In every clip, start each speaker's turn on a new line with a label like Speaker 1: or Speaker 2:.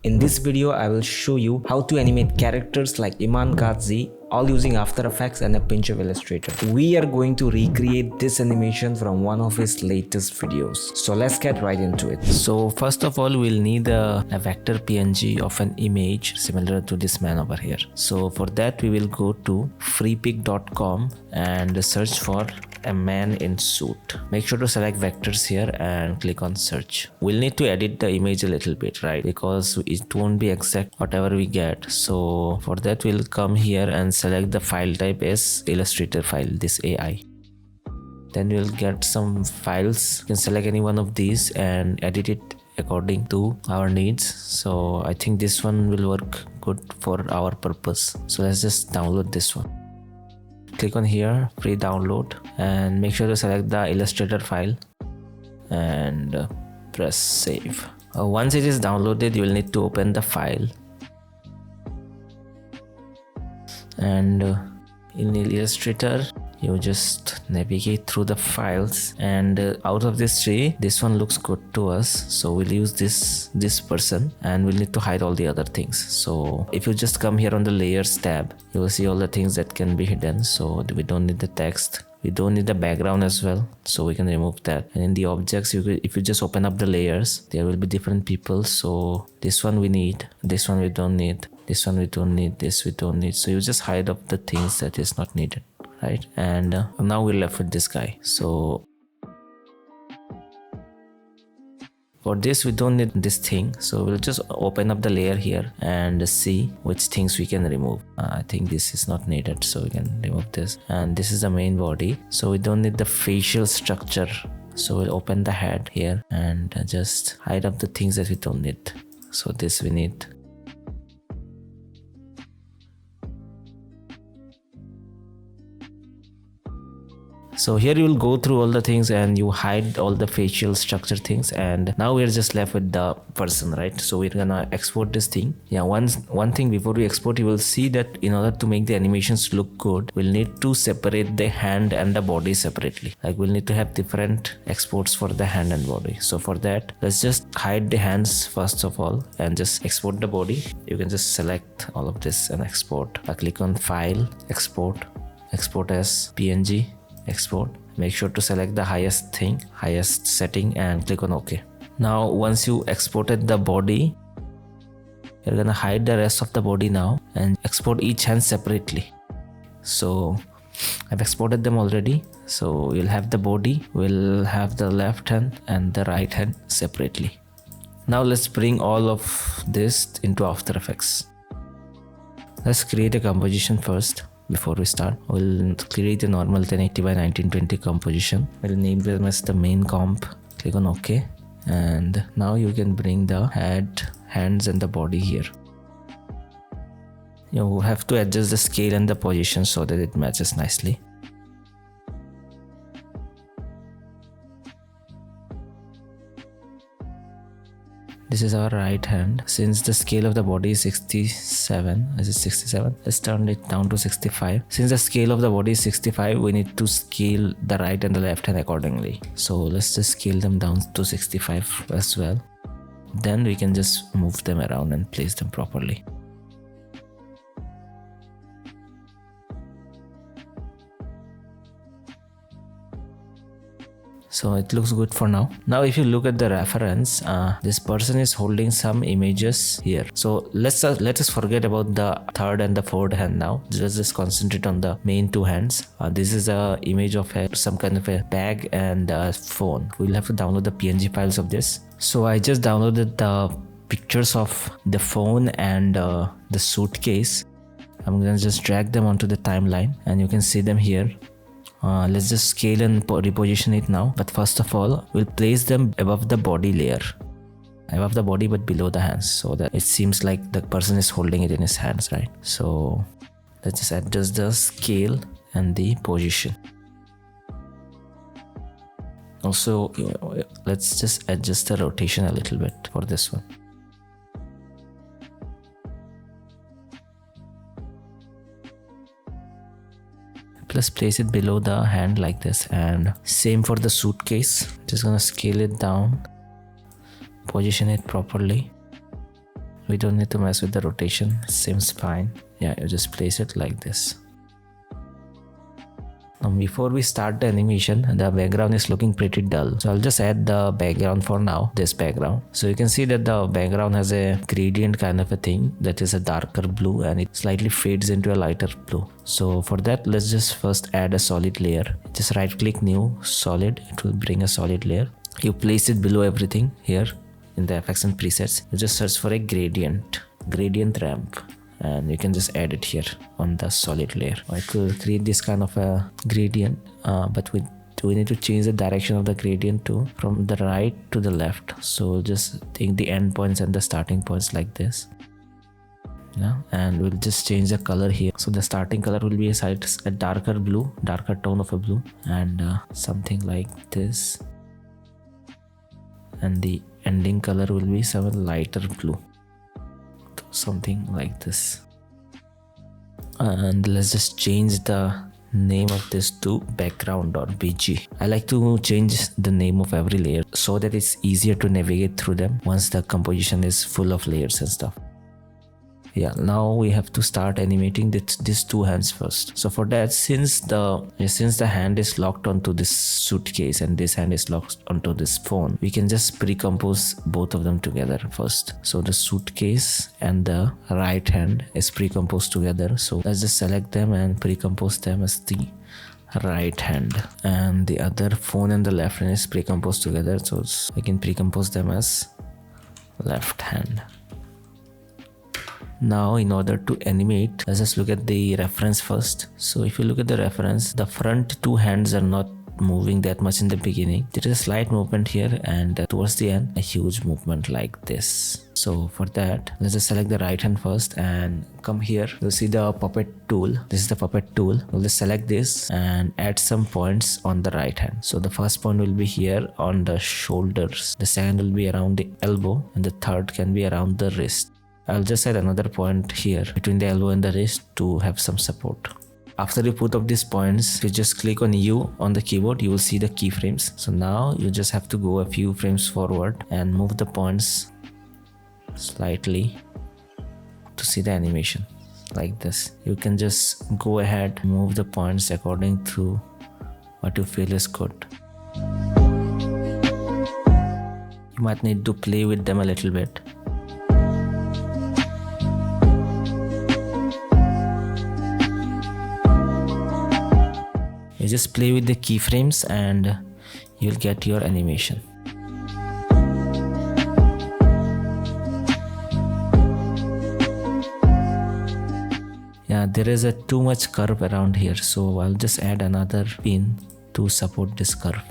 Speaker 1: In this video, I will show you how to animate characters like Iman, Gadzhi, all using Aftereffects and a pinch of Illustrator. We are going to recreate this animation from one of his latest videos. So let's get right into it. So first of all, we'll need a vector PNG of an image similar to this man over here. So for that, we will go to freepik.com and search for a man in suit. Make sure to select vectors here and click on search. We'll need to edit the image a little bit, right? Because it won't be exact whatever we get. So for that, we'll come here and select the file type as Illustrator file, this AI. Then we'll get some files. You can select any one of these and edit it according to our needs. So I think this one will work good for our purpose. So let's just download this one. Click on here, free download, and make sure to select the Illustrator file and press save. Once it is downloaded, you will need to open the file, and in Illustrator you just navigate through the files, and out of these three, this one looks good to us, so we'll use this person, and we'll need to hide all the other things. So if you just come here on the layers tab, you will see all the things that can be hidden. So we don't need the text, we don't need the background as well, so we can remove that. And in the objects, if you just open up the layers, there will be different people. So this one we need, this one we don't need, this one we don't need, this we don't need. So you just hide up the things that is not needed, right? And now we're left with this guy. So for this, we don't need this thing, so we'll just open up the layer here and see which things we can remove. I think this is not needed, so we can remove this. And this is the main body, so we don't need the facial structure, so we'll open the head here and just hide up the things that we don't need. So this we need. So here you will go through all the things and you hide all the facial structure things, and now we're just left with the person, right? So we're gonna export this thing. Yeah, one thing before we export, you will see that in order to make the animations look good, we'll need to separate the hand and the body separately. Like we'll need to have different exports for the hand and body. So for that, let's just hide the hands first of all and just export the body. You can just select all of this and export. Click on file, export as PNG. Export. Make sure to select the highest setting and click on OK. Now once you exported the body, you're gonna hide the rest of the body now and export each hand separately. So I've exported them already. So you'll have the body, we'll have the left hand and the right hand separately. Now let's bring all of this into After Effects. Let's create a composition first. Before we start, we'll create a normal 1080 by 1920 composition. We'll name them as the main comp. Click on OK. And now you can bring the head, hands and the body here. You have to adjust the scale and the position so that it matches nicely. This is our right hand. Since the scale of the body is 67, is it 67? Let's turn it down to 65. Since the scale of the body is 65, we need to scale the right and the left hand accordingly. So let's just scale them down to 65 as well. Then we can just move them around and place them properly. So it looks good for now. Now if you look at the reference, this person is holding some images here. So let us forget about the third and the fourth hand now. Let's just concentrate on the main two hands. This is a image of some kind of a bag and a phone. We'll have to download the PNG files of this. So I just downloaded the pictures of the phone and the suitcase. I'm gonna just drag them onto the timeline and you can see them here. Let's just scale and reposition it now. But first of all, we'll place them above the body layer. Above the body but below the hands, so that it seems like the person is holding it in his hands, right? So let's just adjust the scale and the position. Also, let's just adjust the rotation a little bit for this one. Let's place it below the hand like this, and same for the suitcase. Just gonna scale it down, position it properly, We don't need to mess with the rotation, seems fine. Yeah, you just place it like this. Now before we start the animation, the background is looking pretty dull, so I'll just add the background for now, this background. So you can see that the background has a gradient kind of a thing that is a darker blue and it slightly fades into a lighter blue. So for that, let's just first add a solid layer. Just right click, new solid, it will bring a solid layer. You place it below everything here in the effects and presets. You just search for a gradient ramp, and you can just add it here on the solid layer. It will create this kind of a gradient, but we need to change the direction of the gradient to from the right to the left. So just take the end points and the starting points like this. Yeah, and we'll just change the color here. So the starting color will be a darker blue, darker tone of a blue, and something like this. And the ending color will be some lighter blue, something like this. And let's just change the name of this to background.bg. I like to change the name of every layer so that it's easier to navigate through them once the composition is full of layers and stuff. Yeah, now we have to start animating these two hands first. So for that, since the hand is locked onto this suitcase and this hand is locked onto this phone, we can just pre-compose both of them together first. So the suitcase and the right hand is pre-composed together. So let's just select them and pre-compose them as the right hand, and the other phone and the left hand is pre-composed together. So I can pre-compose them as left hand. Now in order to animate, let's just look at the reference first. So if you look at the reference, the front two hands are not moving that much in the beginning. There is a slight movement here, and towards the end a huge movement like this. So for that, let's just select the right hand first and come here. You'll see the puppet tool. This is the puppet tool. We'll just select this and add some points on the right hand. So the first point will be here on the shoulders, the second will be around the elbow, and the third can be around the wrist. I'll just add another point here between the elbow and the wrist to have some support. After you put up these points, you just click on U on the keyboard, you will see the keyframes. So now you just have to go a few frames forward and move the points slightly to see the animation like this. You can just go ahead and move the points according to what you feel is good. You might need to play with them a little bit. You just play with the keyframes and you'll get your animation. Yeah, there is a too much curve around here, so I'll just add another pin to support this curve.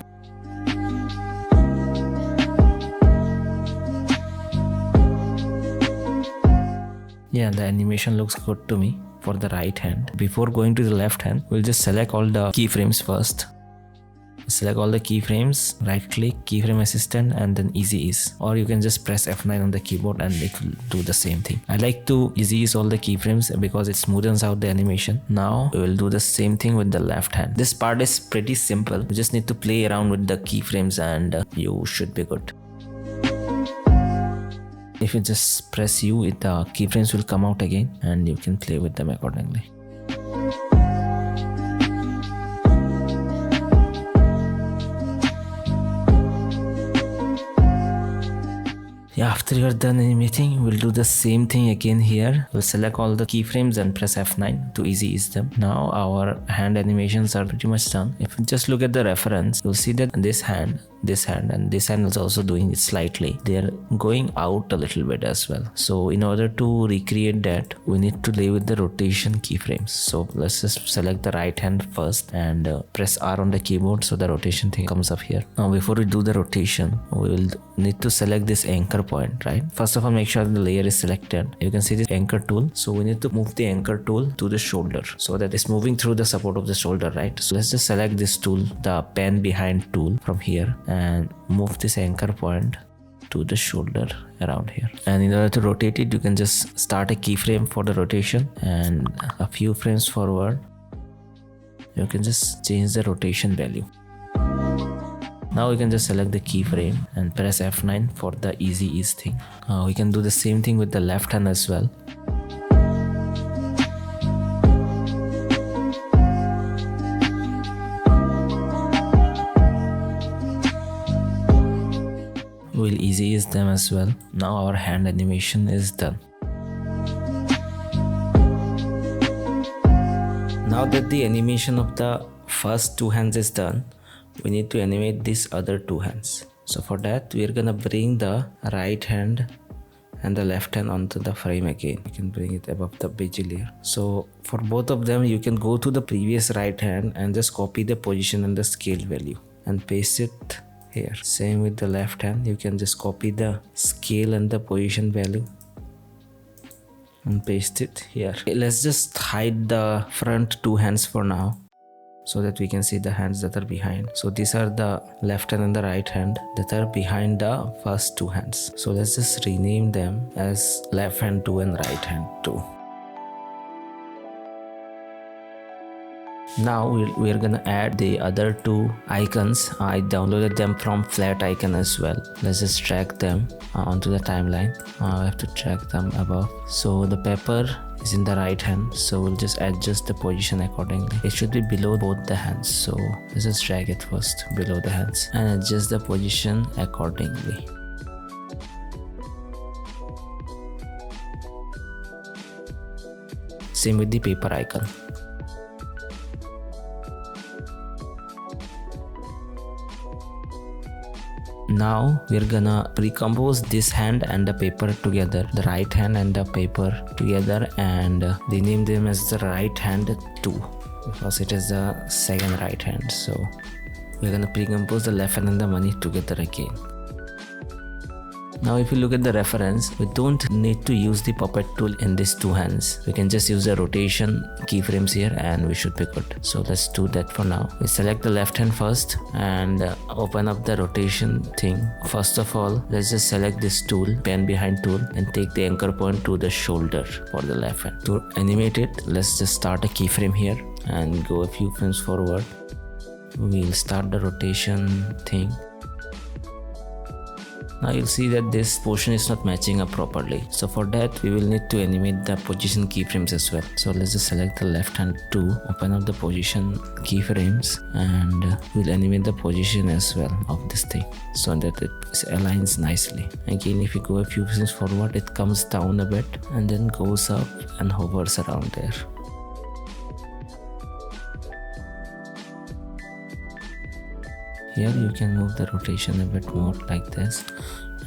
Speaker 1: Yeah, the animation looks good to me for the right hand. Before going to the left hand, we'll just select all the keyframes first. Select all the keyframes, right click, keyframe assistant, and then easy ease. Or you can just press F9 on the keyboard and it will do the same thing. I like to easy ease all the keyframes because it smoothens out the animation. Now we will do the same thing with the left hand. This part is pretty simple. You just need to play around with the keyframes and you should be good. If you just press U, the keyframes will come out again and you can play with them accordingly. Yeah, after you're done animating, we'll do the same thing again here. We'll select all the keyframes and press F9 to easy ease them. Now our hand animations are pretty much done. If you just look at the reference, you'll see that this hand and this hand is also doing it slightly. They're going out a little bit as well. So in order to recreate that, we need to play with the rotation keyframes. So let's just select the right hand first and press R on the keyboard so the rotation thing comes up here. Now before we do the rotation, we will need to select this anchor point, right? First of all, make sure the layer is selected. You can see this anchor tool. So we need to move the anchor tool to the shoulder so that it's moving through the support of the shoulder, right? So let's just select this tool, the pen behind tool from here, and move this anchor point to the shoulder around here. And in order to rotate it, you can just start a keyframe for the rotation and a few frames forward. You can just change the rotation value. Now we can just select the keyframe and press F9 for the easy ease thing. We can do the same thing with the left hand as well. We'll easy ease them as well. Now our hand animation is done. Now that the animation of the first two hands is done, we need to animate these other two hands. So for that, we are gonna bring the right hand and the left hand onto the frame again. You can bring it above the bezier layer. So for both of them, you can go to the previous right hand and just copy the position and the scale value and paste it here. Same with the left hand, you can just copy the scale and the position value and paste it here. Okay, let's just hide the front two hands for now so that we can see the hands that are behind. So these are the left hand and the right hand that are behind the first two hands. So let's just rename them as left hand 2 and right hand 2. Now we're gonna add the other two icons. I downloaded them from flat icon as well. Let's just drag them onto the timeline. I have to drag them above. So the pepper is in the right hand, so we'll just adjust the position accordingly. It should be below both the hands, so let's just drag it first below the hands and adjust the position accordingly. Same with the paper icon. Now we're gonna recompose this hand and the paper together, the right hand and the paper together, and rename them as the right hand 2 because it is the second right hand. So we're gonna pre-compose the left hand and the money together again. Now if you look at the reference, we don't need to use the puppet tool in these two hands. We can just use the rotation keyframes here and we should be good. So let's do that for now. We select the left hand first and open up the rotation thing. First of all, let's just select this tool, pen behind tool, and take the anchor point to the shoulder for the left hand. To animate it, let's just start a keyframe here and go a few frames forward. We'll start the rotation thing. Now you'll see that this portion is not matching up properly. So for that, we will need to animate the position keyframes as well. So let's just select the left hand 2, open up the position keyframes, and we'll animate the position as well of this thing so that it aligns nicely. Again, if you go a few frames forward, it comes down a bit and then goes up and hovers around there. Here you can move the rotation a bit more like this,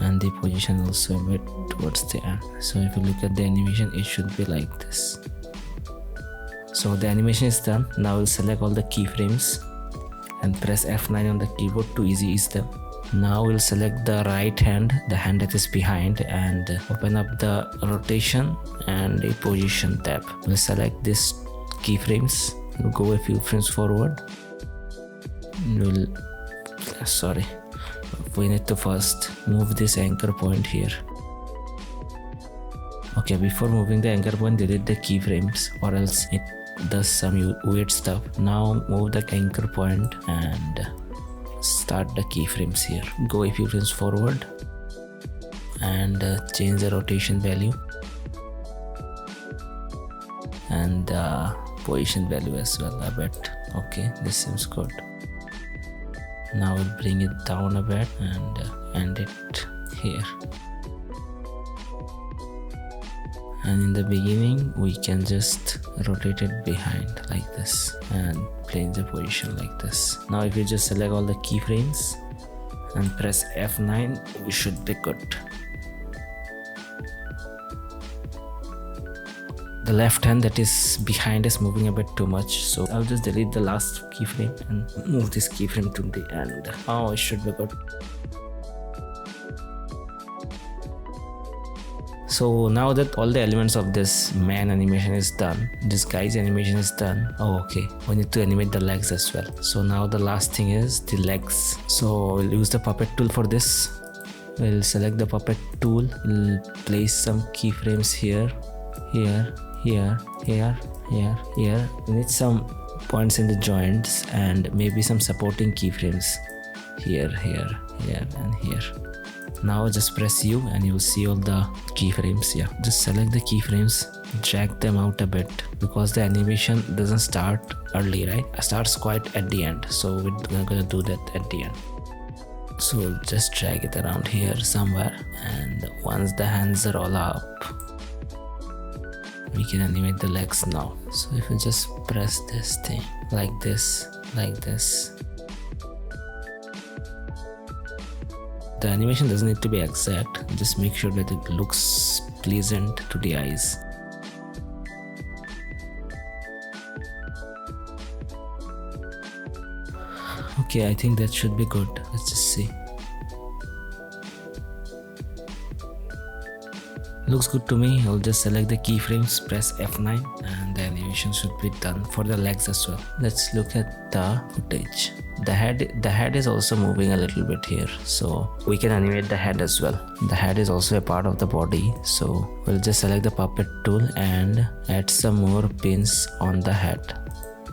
Speaker 1: and the position also a bit towards the end. So if you look at the animation, it should be like this. So the animation is done. Now we'll select all the keyframes and press F9 on the keyboard to easy ease them. Now we'll select the right hand, the hand that is behind, and open up the rotation and the position tab. We'll select these keyframes. We'll go a few frames forward. We need to first move this anchor point here. Okay, before moving the anchor point, delete the keyframes or else it does some weird stuff. Now move the anchor point and start the keyframes here. Go a few frames forward and change the rotation value and the position value as well a bit. Okay, this seems good. Now we'll bring it down a bit and end it here. And in the beginning, we can just rotate it behind like this and place the position like this. Now if you just select all the keyframes and press F9, we should be good. The left hand that is behind is moving a bit too much, so I'll just delete the last keyframe and move this keyframe to the end. Oh, it should be good. So now that all the elements of this man animation is done, this guy's animation is done. Oh, okay, we need to animate the legs as well. So now the last thing is the legs. So we'll use the puppet tool for this. We'll select the puppet tool. We'll place some keyframes here, here, here, here, here, here. We need some points in the joints and maybe some supporting keyframes here, here, here, and here. Now just press U and you will see all the keyframes. Yeah, just select the keyframes, drag them out a bit, because the animation doesn't start early, right? It starts quite at the end, so we're gonna do that at the end. So just drag it around here somewhere, and once the hands are all up, we can animate the legs now. So if you just press this thing like this, like this, the animation doesn't need to be exact, just make sure that it looks pleasant to the eyes. Okay, I think that should be good. Let's just see. Looks good to me. I'll just select the keyframes, press F9, and the animation should be done for the legs as well. Let's look at the footage. The head is also moving a little bit here, so we can animate the head as well. The head is also a part of the body, so we'll just select the puppet tool and add some more pins on the head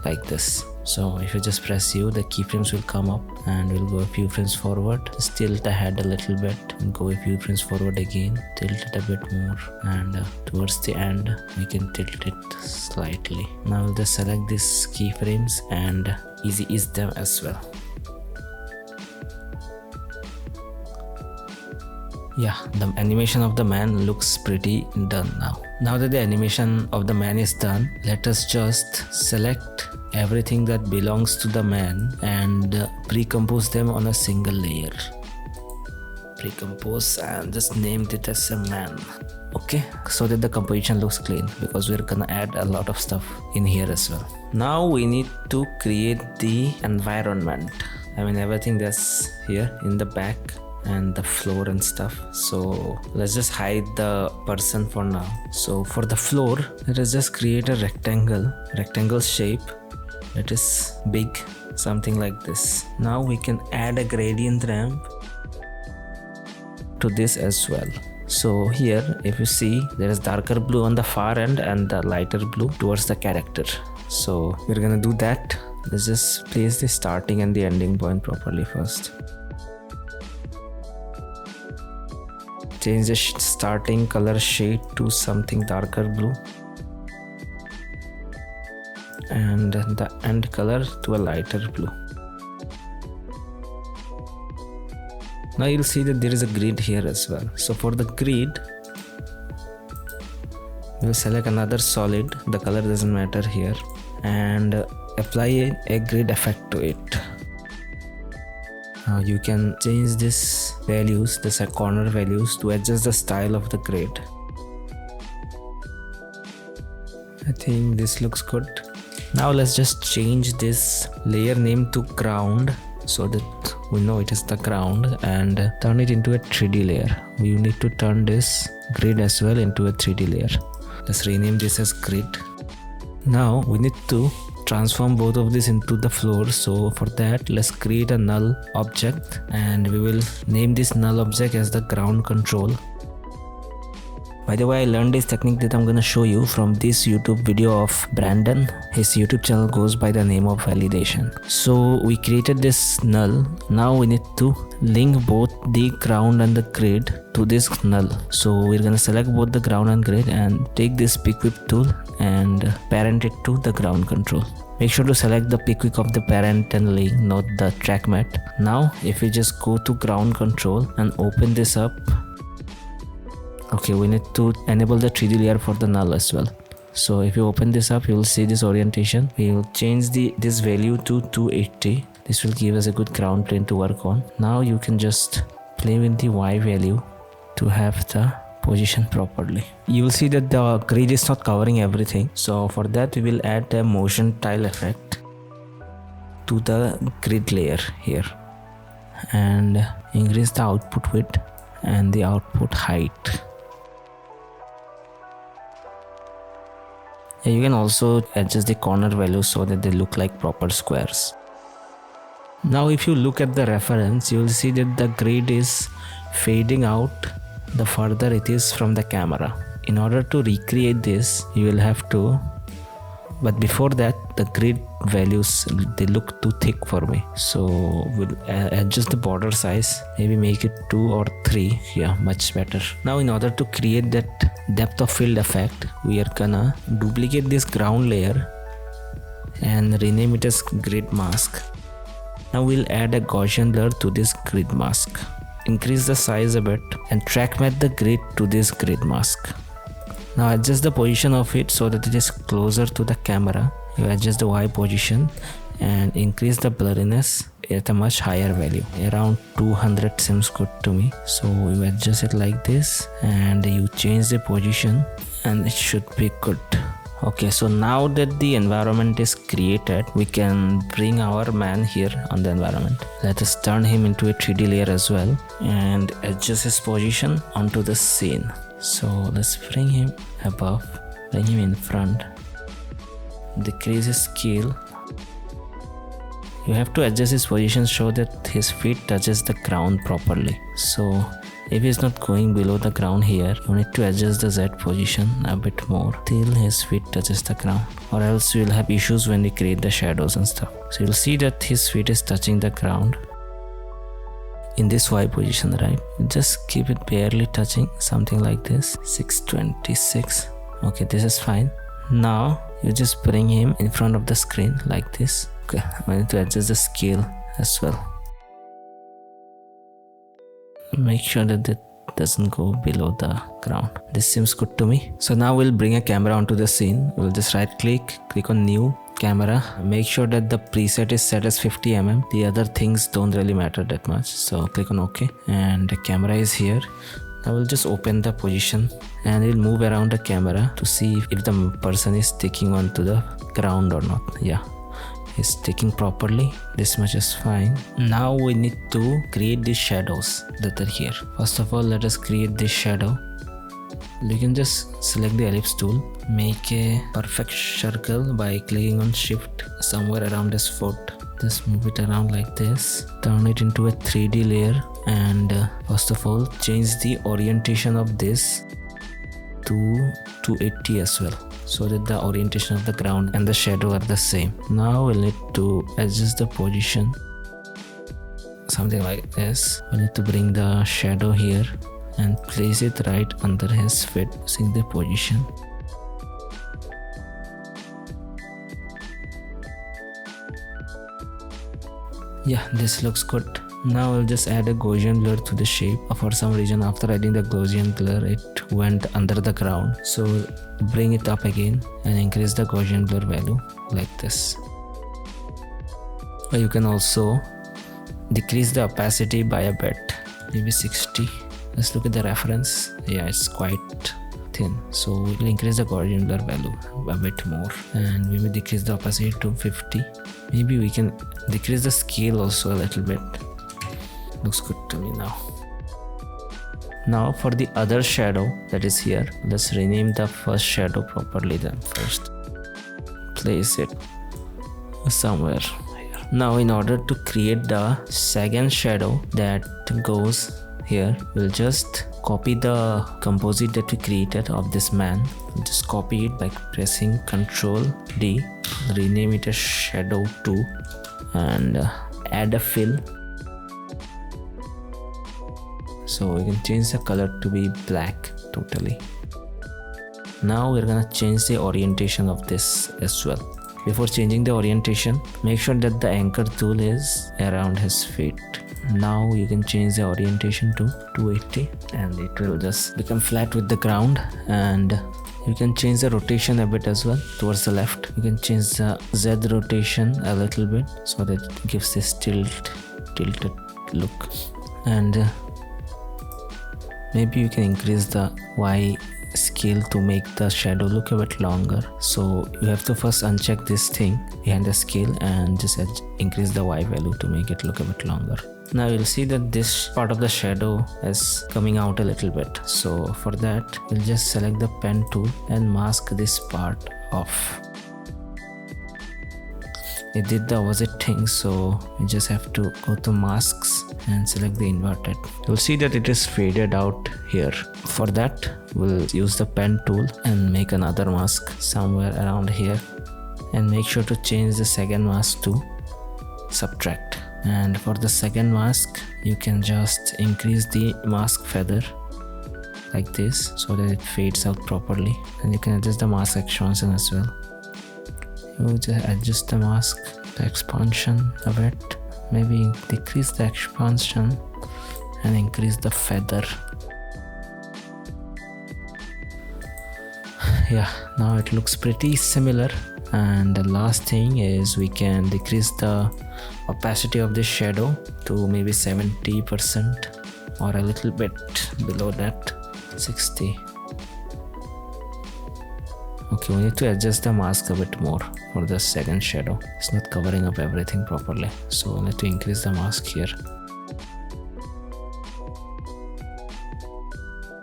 Speaker 1: like this. So if you just press U, the keyframes will come up and we'll go a few frames forward. Just tilt the head a little bit and go a few frames forward again. Tilt it a bit more, and towards the end we can tilt it slightly. Now we'll just select these keyframes and easy ease them as well. Yeah, the animation of the man looks pretty done now. Now that the animation of the man is done, let us just select everything that belongs to the man and pre-compose them on a single layer. Pre-compose and just named it as a man. Okay, so that the composition looks clean, because we're gonna add a lot of stuff in here as well. Now we need to create the environment. I mean everything that's here in the back and the floor and stuff. So let's just hide the person for now. So for the floor, let us just create a rectangle shape that is big, something like this. Now we can add a gradient ramp to this as well. So here, if you see, there is darker blue on the far end and the lighter blue towards the character. So we're gonna do that. Let's just place the starting and the ending point properly first. Change the starting color shade to something darker blue, and the end color to a lighter blue. Now you'll see that there is a grid here as well. So for the grid, we'll select another solid, the color doesn't matter here, and apply a grid effect to it. You can change this values, the corner values, to adjust the style of the grid. I think this looks good. Now let's just change this layer name to ground, so that we know it is the ground, and turn it into a 3D layer. We need to turn this grid as well into a 3D layer. Let's rename this as grid. Now we need to transform both of these into the floor. So for that, let's create a null object, and we will name this null object as the ground control. By the way, I learned this technique that I'm gonna show you from this YouTube video of Brandon. His YouTube channel goes by the name of Validation. So we created this null. Now we need to link both the ground and the grid to this null. So we're gonna select both the ground and grid and take this pick whip tool and parent it to the ground control. Make sure to select the pick whip of the parent and link, not the track mat. Now if we just go to ground control and open this up, okay, we need to enable the 3D layer for the null as well. So if you open this up, you will see this orientation. We will change this value to 280. This will give us a good ground plane to work on. Now you can just play with the Y value to have the position properly. You will see that the grid is not covering everything. So for that, we will add a motion tile effect to the grid layer here and increase the output width and the output height. You can also adjust the corner values so that they look like proper squares. Now if you look at the reference, you will see that the grid is fading out the further it is from the camera. In order to recreate this, you will have to but before that the grid values, they look too thick for me, so we'll adjust the border size, maybe make it 2 or 3. Yeah, much better. Now in order to create that depth of field effect, we are gonna duplicate this ground layer and rename it as grid mask. Now we'll add a Gaussian blur to this grid mask, increase the size a bit and track match the grid to this grid mask. Now adjust the position of it so that it is closer to the camera. You adjust the Y position and increase the blurriness at a much higher value. Around 200 seems good to me. So you adjust it like this and you change the position and it should be good. Okay, so now that the environment is created, we can bring our man here on the environment. Let us turn him into a 3D layer as well and adjust his position onto the scene. So let's bring him above, bring him in front, decrease his scale. You have to adjust his position so that his feet touches the ground properly. So if he's not going below the ground here, you need to adjust the Z position a bit more till his feet touches the ground, or else you will have issues when you create the shadows and stuff. So you'll see that his feet is touching the ground in this Y position, right? Just keep it barely touching, something like this, 626. Okay, this is fine. Now you just bring him in front of the screen like this. Okay, I need to adjust the scale as well. Make sure that it doesn't go below the ground. This seems good to me. So now we'll bring a camera onto the scene. We'll just right click on new camera. Make sure that the preset is set as 50 mm. The other things don't really matter that much. So click on OK and the camera is here. I will just open the position and we'll move around the camera to see if the person is sticking onto the ground or not. Yeah, he's sticking properly. This much is fine. Now we need to create these shadows that are here. First of all, let us create this shadow. You can just select the ellipse tool, make a perfect circle by clicking on shift somewhere around his foot. Just move it around like this, turn it into a 3D layer, and first of all change the orientation of this to 280 as well, so that the orientation of the ground and the shadow are the same. Now we'll need to adjust the position, something like this. We need to bring the shadow here and place it right under his feet using the position. Yeah, this looks good. Now I'll just add a Gaussian blur to the shape. For some reason, after adding the Gaussian blur, it went under the ground. So bring it up again and increase the Gaussian blur value like this. You can also decrease the opacity by a bit, maybe 60. Let's look at the reference. Yeah, it's quite thin, so we'll increase the Gaussian blur value a bit more and maybe decrease the opacity to 50. Maybe we can decrease the scale also a little bit. Looks good to me now. Now for the other shadow that is here, let's rename the first shadow properly then first. Place it somewhere here. Now in order to create the second shadow that goes here, we'll just copy the composite that we created of this man. We'll just copy it by pressing Ctrl D, rename it as shadow 2 and add a fill. So we can change the color to be black totally. Now we're gonna change the orientation of this as well. Before changing the orientation, make sure that the anchor tool is around his feet. Now you can change the orientation to 280 and it will just become flat with the ground, and you can change the rotation a bit as well towards the left. You can change the Z rotation a little bit so that it gives this tilted look, and maybe you can increase the Y scale to make the shadow look a bit longer. So you have to first uncheck this thing behind the scale and just increase the Y value to make it look a bit longer. Now you'll see that this part of the shadow is coming out a little bit. So for that, we'll just select the pen tool and mask this part off. It did the opposite thing, so you just have to go to masks and select the inverted. You'll see that it is faded out here. For that, we'll use the pen tool and make another mask somewhere around here. and make sure to change the second mask to subtract. And for the second mask, you can just increase the mask feather like this so that it fades out properly. And you can adjust the mask expansion as well. You just adjust the mask, the expansion a bit, maybe decrease the expansion and increase the feather. Yeah, now it looks pretty similar. And the last thing is we can decrease the opacity of this shadow to maybe 70% or a little bit below that, 60. Okay, we need to adjust the mask a bit more for the second shadow. It's not covering up everything properly, so we need to increase the mask here.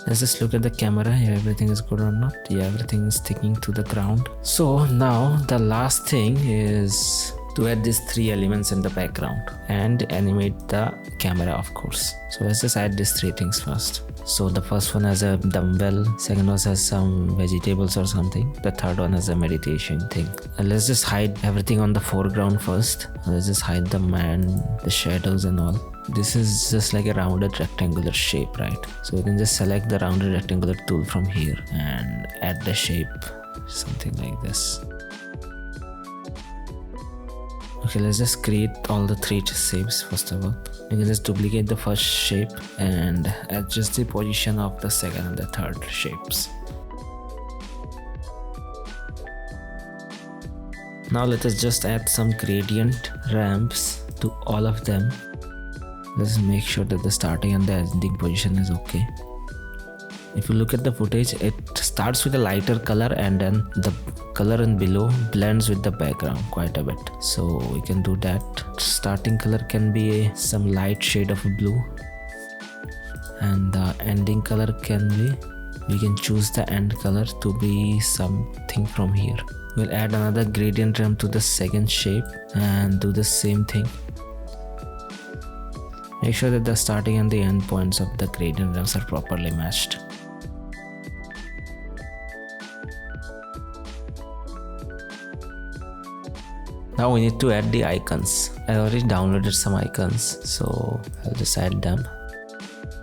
Speaker 1: Let's just look at the camera, if everything is good or not. Yeah, everything is sticking to the ground. So now the last thing is to add these three elements in the background and animate the camera, of course. So let's just add these three things first. So the first one has a dumbbell, second one has some vegetables or something, the third one has a meditation thing. And let's just hide everything on the foreground first. Let's just hide the man, the shadows and all. This is just like a rounded rectangular shape, right? So you can just select the rounded rectangular tool from here and add the shape, something like this. Okay, let's just create all the three shapes first of all. You can just duplicate the first shape and adjust the position of the second and the third shapes. Now let us just add some gradient ramps to all of them. Let's make sure that the starting and the ending position is okay. If you look at the footage, it starts with a lighter color and then the color in below blends with the background quite a bit. So we can do that. Starting color can be some light shade of blue and the ending color can be, we can choose the end color to be something from here. We'll add another gradient ramp to the second shape and do the same thing. Make sure that the starting and the end points of the gradient ramps are properly matched. Now we need to add the icons. I already downloaded some icons, so I'll just add them.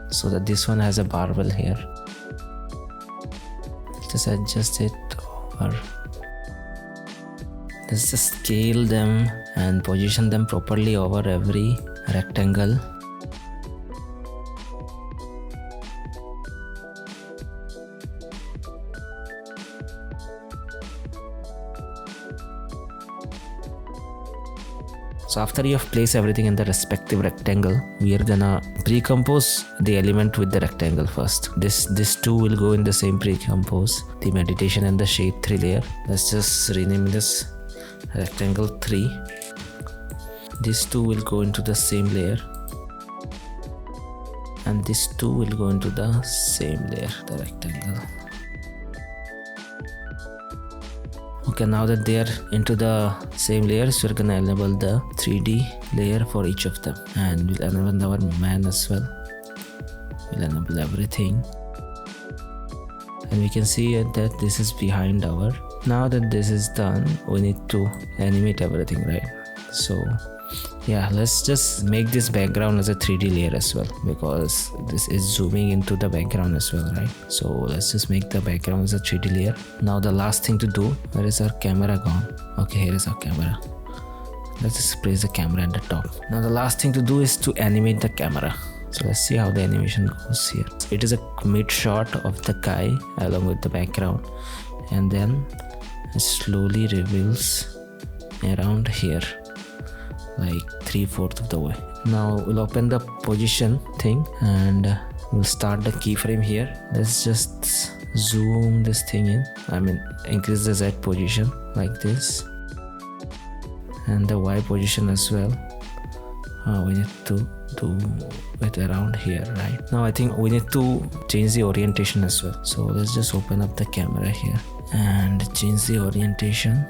Speaker 1: So that this one has a barbell here. Just adjust it over. Let's just scale them and position them properly over every rectangle. So after you have placed everything in the respective rectangle, we are gonna pre-compose the element with the rectangle first. This two will go in the same pre-compose, the meditation and the shade 3 layer. Let's just rename this rectangle 3. These two will go into the same layer. And these two will go into the same layer, the rectangle. Okay, now that they are into the same layers, we're gonna enable the 3D layer for each of them, and we'll enable our man as well. We'll enable everything, and we can see that this is behind our. Now that this is done, we need to animate everything, right? So yeah, let's just make this background as a 3D layer as well, because this is zooming into the background as well, right? So let's just make the background as a 3D layer. Now the last thing to do, where is our camera gone? Okay, here is our camera. Let's just place the camera at the top. Now the last thing to do is to animate the camera. So let's see how the animation goes here. It is a mid shot of the guy along with the background, and then it slowly reveals around here, like 3/4 of the way. Now we'll open the position thing and we'll start the keyframe here. Let's just zoom this thing in. Increase the Z position like this, and the Y position as well. We need to do it around here, right? Now I think we need to change the orientation as well. So let's just open up the camera here and change the orientation.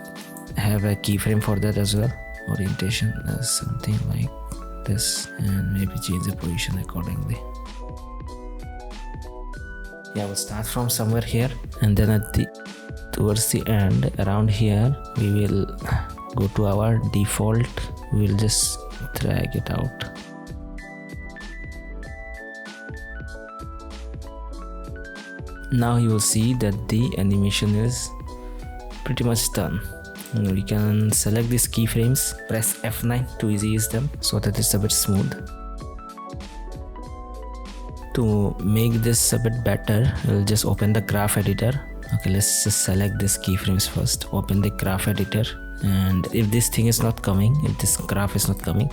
Speaker 1: Have a keyframe for that as well. Orientation as something like this, and maybe change the position accordingly. Yeah, we'll start from somewhere here, and then at the towards the end, around here we will go to our default. We will just drag it out. Now you will see that the animation is pretty much done. We can select these keyframes, press F9 to ease them so that it's a bit smooth. To make this a bit better, we'll just open the graph editor. Okay, let's just select these keyframes first. Open the graph editor, and if this thing is not coming, if this graph is not coming,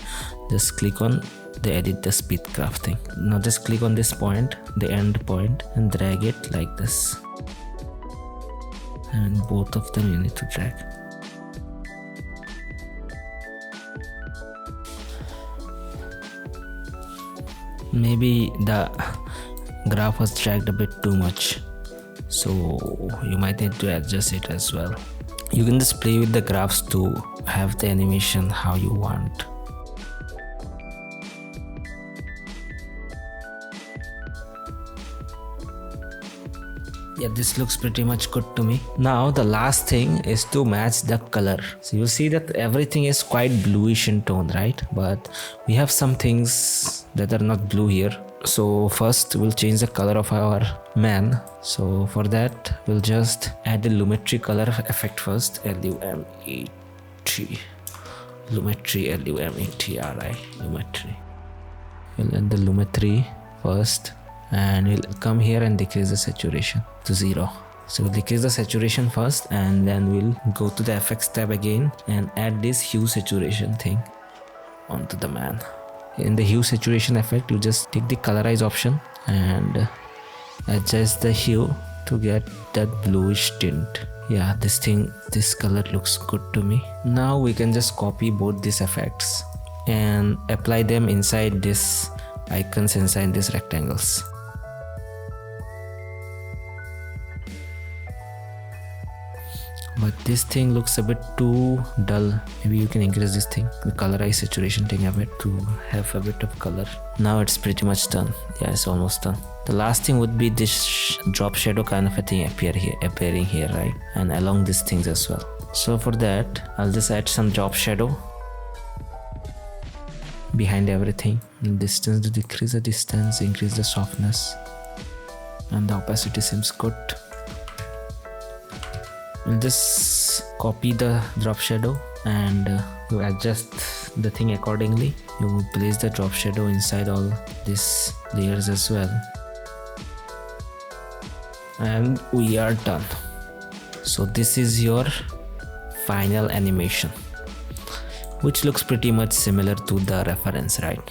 Speaker 1: just click on the edit the speed graph thing. Now just click on this point, the end point, and drag it like this. And both of them you need to drag. Maybe the graph was dragged a bit too much, so you might need to adjust it as well. You can just play with the graphs to have the animation how you want. Yeah, this looks pretty much good to me. Now the last thing is to match the color. So you'll see that everything is quite bluish in tone, right? But we have some things that are not blue here. So first we'll change the color of our man. So for that we'll just add the Lumetri color effect first. L-U-M-E-T. Lumetri, L-U-M-E-T-R-I. Lumetri. We'll add the Lumetri first. And we'll come here and decrease the saturation to 0. So we'll decrease the saturation first, and then we'll go to the effects tab again and add this hue saturation thing onto the man. In the hue saturation effect, you just take the colorize option and adjust the hue to get that bluish tint. Yeah, this color looks good to me. Now we can just copy both these effects and apply them inside this icons, inside these rectangles. But this thing looks a bit too dull. Maybe you can increase this thing, the colorize saturation thing a bit, to have a bit of color. Now it's pretty much done. Yeah, it's almost done. The last thing would be this drop shadow kind of a thing appearing here, right? And along these things as well. So for that, I'll just add some drop shadow behind everything. Distance, to decrease the distance, increase the softness, and the opacity seems good. We'll just copy the drop shadow and you adjust the thing accordingly. You place the drop shadow inside all these layers as well. And we are done. So this is your final animation, which looks pretty much similar to the reference, right?